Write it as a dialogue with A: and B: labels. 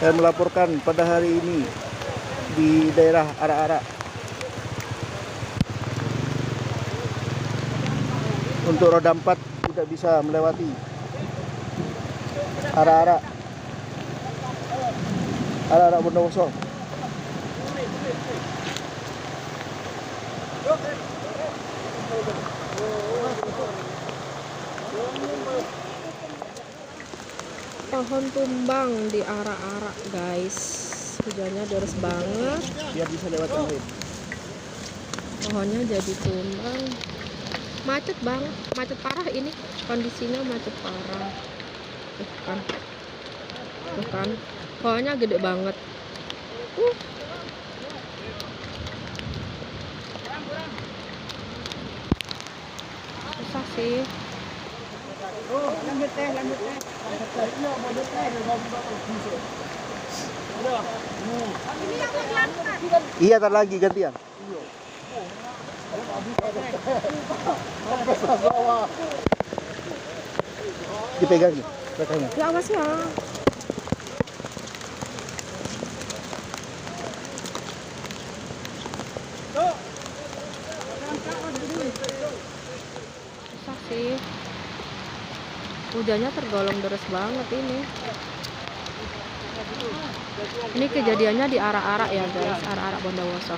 A: Saya melaporkan pada hari ini di daerah Arak-Arak. Untuk roda 4 tidak bisa melewati Arak-Arak. Arak-Arak Bondowoso.
B: Pohon tumbang di Arak-Arak, guys. Hujannya deras banget.
A: Biar bisa lewat yang lain.
B: Pohonnya jadi tumbang. Macet banget, macet parah ini. Kondisinya macet parah. Tuh kan. Pohonnya gede banget. Susah sih.
A: Iya, tar lagi gantian. Dipegang nih, belakangnya.
B: Ya awas ya. Susah sih. Hujannya tergolong deras banget ini. Ini kejadiannya di Arak-Arak ya guys, Arak-Arak Bondowoso.